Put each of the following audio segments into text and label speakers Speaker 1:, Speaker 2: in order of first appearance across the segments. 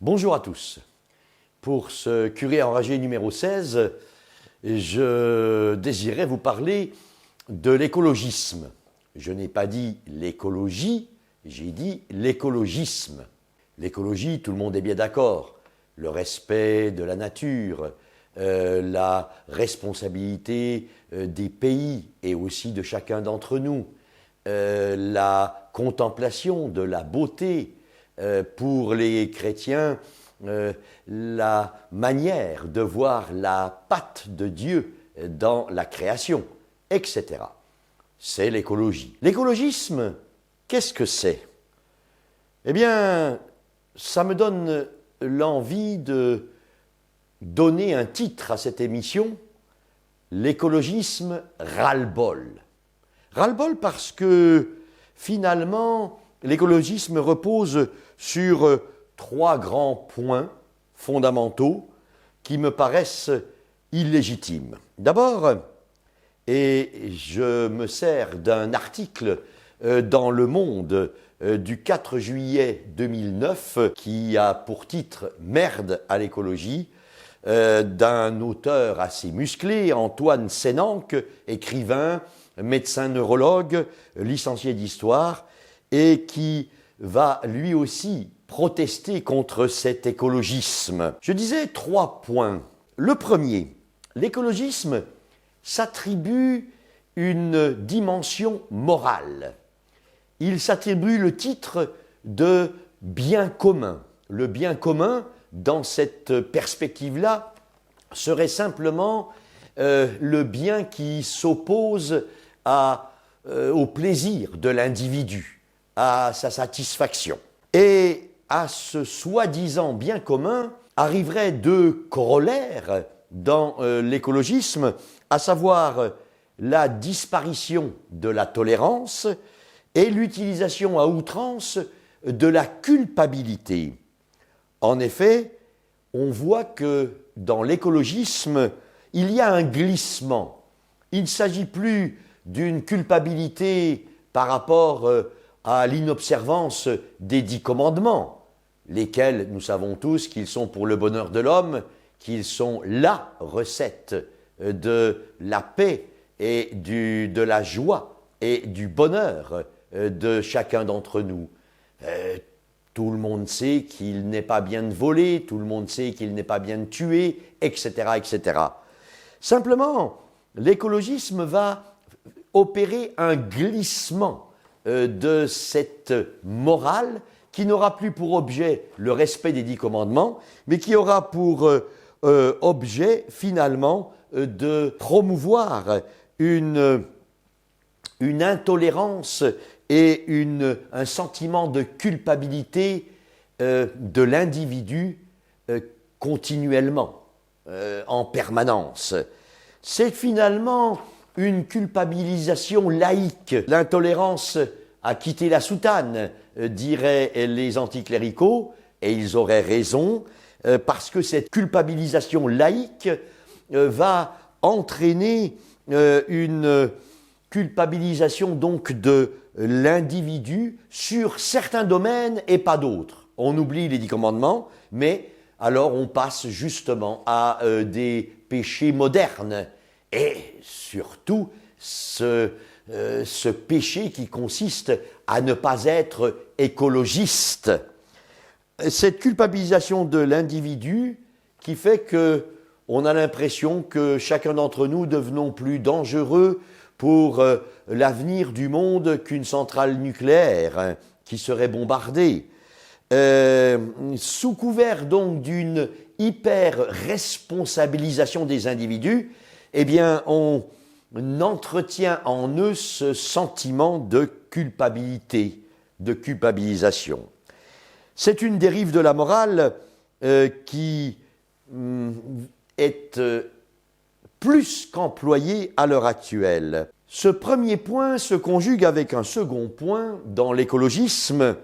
Speaker 1: Bonjour à tous. Pour ce curé enragé numéro 16, je désirais vous parler de l'écologisme. Je n'ai pas dit l'écologie, j'ai dit l'écologisme. L'écologie, tout le monde est bien d'accord. Le respect de la nature, la responsabilité des pays et aussi de chacun d'entre nous, la contemplation de la beauté, pour les chrétiens, la manière de voir la patte de Dieu dans la création, etc. C'est l'écologie. L'écologisme, qu'est-ce que c'est? Eh bien, ça me donne l'envie de donner un titre à cette émission, l'écologisme ras-le-bol. Ras-le-bol parce que, finalement, l'écologisme repose sur trois grands points fondamentaux qui me paraissent illégitimes. D'abord, et je me sers d'un article dans Le Monde du 4 juillet 2009 qui a pour titre « Merde à l'écologie » d'un auteur assez musclé, Antoine Sénanque, écrivain, médecin neurologue, licencié d'histoire, et qui va lui aussi protester contre cet écologisme. Je disais trois points. Le premier, l'écologisme s'attribue une dimension morale. Il s'attribue le titre de bien commun. Le bien commun, dans cette perspective-là, serait simplement le bien qui s'oppose au plaisir de l'individu, à sa satisfaction. Et à ce soi-disant bien commun arriveraient deux corollaires dans l'écologisme, à savoir la disparition de la tolérance et l'utilisation à outrance de la culpabilité. En effet, on voit que dans l'écologisme, il y a un glissement. Il ne s'agit plus d'une culpabilité par rapport à l'inobservance des 10 commandements, lesquels nous savons tous qu'ils sont pour le bonheur de l'homme, qu'ils sont la recette de la paix et de la joie et du bonheur de chacun d'entre nous. Tout le monde sait qu'il n'est pas bien de voler, tout le monde sait qu'il n'est pas bien de tuer, etc., etc. Simplement, l'écologisme va opérer un glissement de cette morale qui n'aura plus pour objet le respect des 10 commandements, mais qui aura pour objet finalement de promouvoir une intolérance et un sentiment de culpabilité de l'individu continuellement, en permanence. C'est finalement une culpabilisation laïque. L'intolérance a quitté la soutane, diraient les anticléricaux, et ils auraient raison, parce que cette culpabilisation laïque va entraîner une culpabilisation donc de l'individu sur certains domaines et pas d'autres. On oublie les 10 commandements, mais alors on passe justement à des péchés modernes. Et surtout, ce péché qui consiste à ne pas être écologiste. Cette culpabilisation de l'individu qui fait qu'on a l'impression que chacun d'entre nous devenons plus dangereux pour l'avenir du monde qu'une centrale nucléaire qui serait bombardée. Sous couvert donc d'une hyper-responsabilisation des individus, eh bien, on entretient en eux ce sentiment de culpabilité, de culpabilisation. C'est une dérive de la morale qui est plus qu'employée à l'heure actuelle. Ce premier point se conjugue avec un second point dans l'écologisme,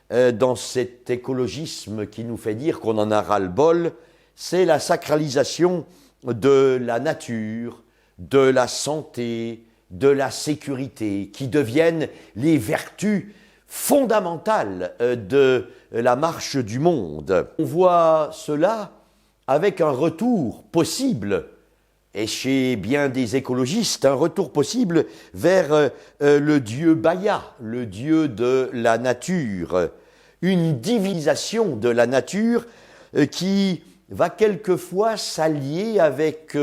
Speaker 1: dans cet écologisme qui nous fait dire qu'on en a ras-le-bol, c'est la sacralisation de la nature, de la santé, de la sécurité, qui deviennent les vertus fondamentale de la marche du monde. On voit cela avec un retour possible, et chez bien des écologistes, un retour possible vers le dieu Baya, le dieu de la nature, une divinisation de la nature qui va quelquefois s'allier avec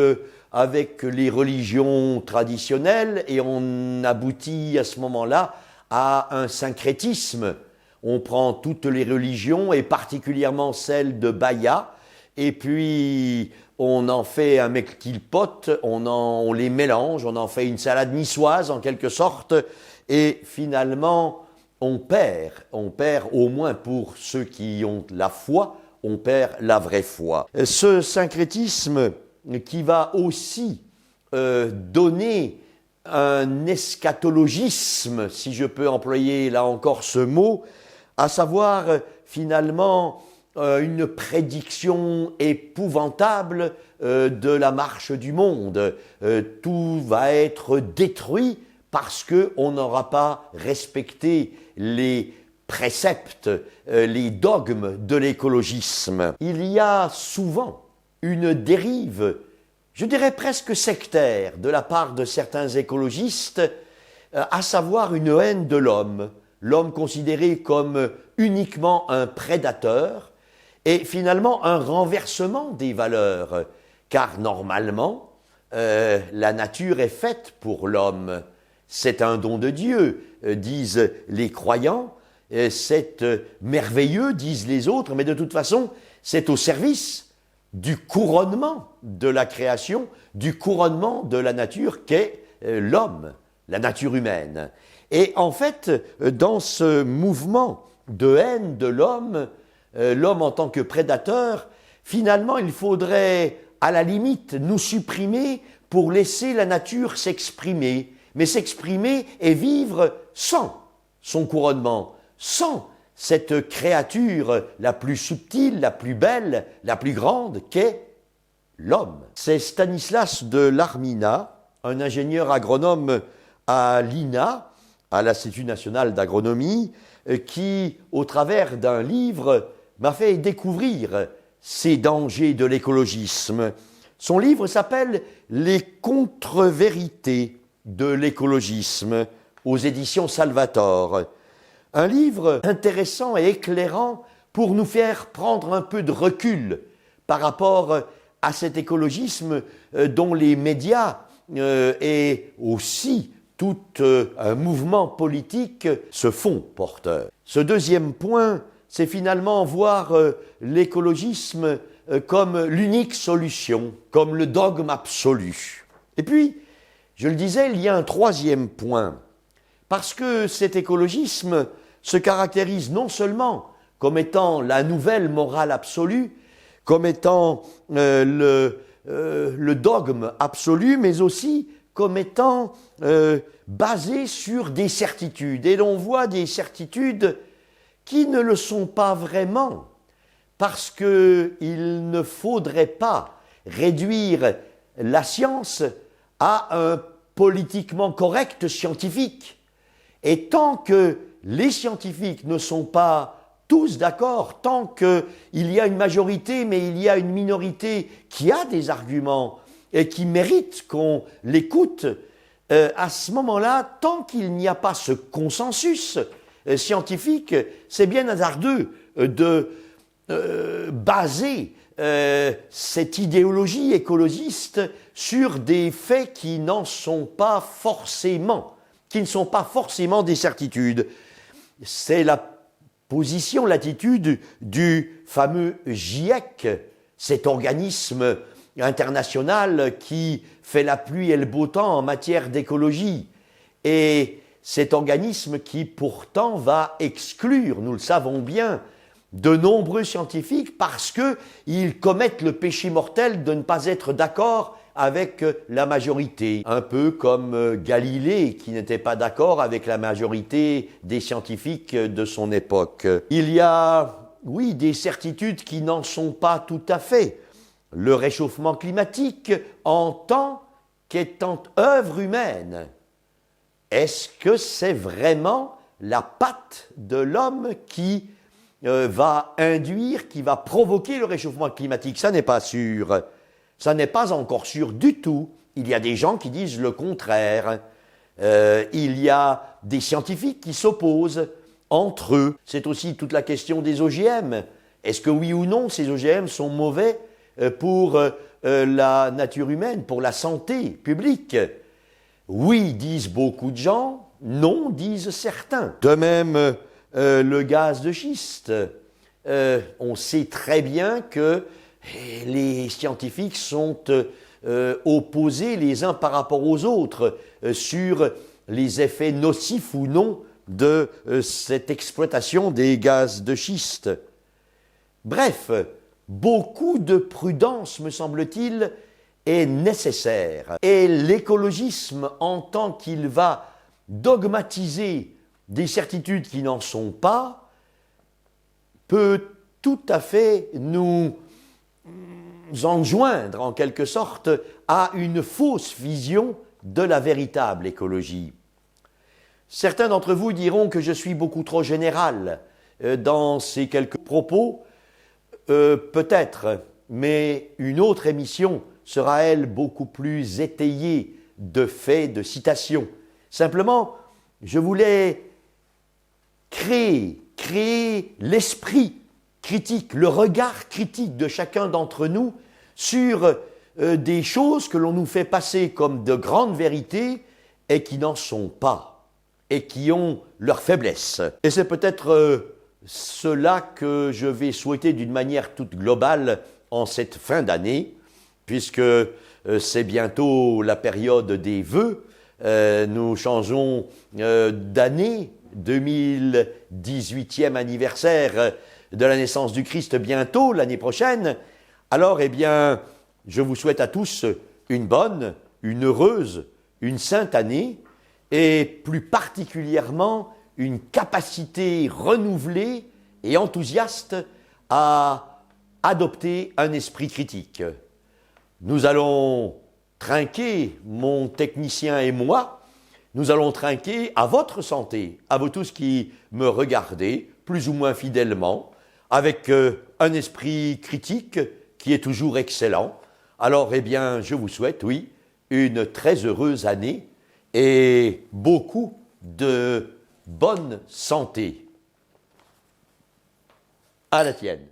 Speaker 1: les religions traditionnelles, et on aboutit à ce moment-là à un syncrétisme. On prend toutes les religions, et particulièrement celle de Baya, et puis on en fait un melting pot, on les mélange, on en fait une salade niçoise en quelque sorte, et finalement on perd au moins pour ceux qui ont la foi, on perd la vraie foi. Ce syncrétisme qui va aussi donner un eschatologisme, si je peux employer là encore ce mot, à savoir finalement une prédiction épouvantable de la marche du monde. Tout va être détruit parce qu'on n'aura pas respecté les préceptes, les dogmes de l'écologisme. Il y a souvent une dérive, je dirais presque sectaire, de la part de certains écologistes, à savoir une haine de l'homme, l'homme considéré comme uniquement un prédateur, et finalement un renversement des valeurs, car normalement, la nature est faite pour l'homme. C'est un don de Dieu, disent les croyants, c'est merveilleux, disent les autres, mais de toute façon, c'est au service du couronnement de la création, du couronnement de la nature qu'est l'homme, la nature humaine. Et en fait, dans ce mouvement de haine de l'homme, l'homme en tant que prédateur, finalement, il faudrait, à la limite, nous supprimer pour laisser la nature s'exprimer, mais s'exprimer et vivre sans son couronnement, sans cette créature la plus subtile, la plus belle, la plus grande qu'est l'homme. C'est Stanislas de Larmina, un ingénieur agronome à l'INA, à l'Institut national d'agronomie, qui, au travers d'un livre, m'a fait découvrir ces dangers de l'écologisme. Son livre s'appelle « Les contre-vérités de l'écologisme » aux éditions Salvator. Un livre intéressant et éclairant pour nous faire prendre un peu de recul par rapport à cet écologisme dont les médias et aussi tout un mouvement politique se font porteurs. Ce deuxième point, c'est finalement voir l'écologisme comme l'unique solution, comme le dogme absolu. Et puis, je le disais, il y a un troisième point, parce que cet écologisme se caractérise non seulement comme étant la nouvelle morale absolue, comme étant le dogme absolu, mais aussi comme étant basé sur des certitudes. Et l'on voit des certitudes qui ne le sont pas vraiment, parce qu'il ne faudrait pas réduire la science à un politiquement correct scientifique. Et tant que les scientifiques ne sont pas tous d'accord, tant qu'il y a une majorité, mais il y a une minorité qui a des arguments et qui mérite qu'on l'écoute, à ce moment-là, tant qu'il n'y a pas ce consensus scientifique, c'est bien hasardeux de baser cette idéologie écologiste sur des faits qui n'en sont pas forcément, qui ne sont pas forcément des certitudes. C'est la position, l'attitude du fameux GIEC, cet organisme international qui fait la pluie et le beau temps en matière d'écologie. Et cet organisme qui pourtant va exclure, nous le savons bien, de nombreux scientifiques parce qu'ils commettent le péché mortel de ne pas être d'accord avec la majorité. Un peu comme Galilée qui n'était pas d'accord avec la majorité des scientifiques de son époque. Il y a, oui, des certitudes qui n'en sont pas tout à fait. Le réchauffement climatique en tant qu'étant œuvre humaine. Est-ce que c'est vraiment la patte de l'homme qui va induire, qui va provoquer le réchauffement climatique. Ça n'est pas sûr. Ça n'est pas encore sûr du tout. Il y a des gens qui disent le contraire. Il y a des scientifiques qui s'opposent entre eux. C'est aussi toute la question des OGM. Est-ce que oui ou non ces OGM sont mauvais pour la nature humaine, pour la santé publique? Oui, disent beaucoup de gens, non, disent certains. De même, le gaz de schiste. On sait très bien que les scientifiques sont opposés les uns par rapport aux autres sur les effets nocifs ou non de cette exploitation des gaz de schiste. Bref, beaucoup de prudence, me semble-t-il, est nécessaire. Et l'écologisme, en tant qu'il va dogmatiser des certitudes qui n'en sont pas, peut tout à fait nous enjoindre, en quelque sorte, à une fausse vision de la véritable écologie. Certains d'entre vous diront que je suis beaucoup trop général dans ces quelques propos. Peut-être, mais une autre émission sera, elle, beaucoup plus étayée de faits, de citations. Simplement, je voulais créer l'esprit critique, le regard critique de chacun d'entre nous sur des choses que l'on nous fait passer comme de grandes vérités et qui n'en sont pas, et qui ont leur faiblesse. Et c'est peut-être cela que je vais souhaiter d'une manière toute globale en cette fin d'année, puisque c'est bientôt la période des vœux. Nous changeons d'année, 2018e anniversaire de la naissance du Christ bientôt, l'année prochaine. Alors, eh bien, je vous souhaite à tous une bonne, une heureuse, une sainte année, et plus particulièrement une capacité renouvelée et enthousiaste à adopter un esprit critique. Nous allons trinquer, mon technicien et moi, nous allons trinquer à votre santé, à vous tous qui me regardez, plus ou moins fidèlement, avec un esprit critique qui est toujours excellent. Alors, eh bien, je vous souhaite, oui, une très heureuse année et beaucoup de bonne santé. À la tienne.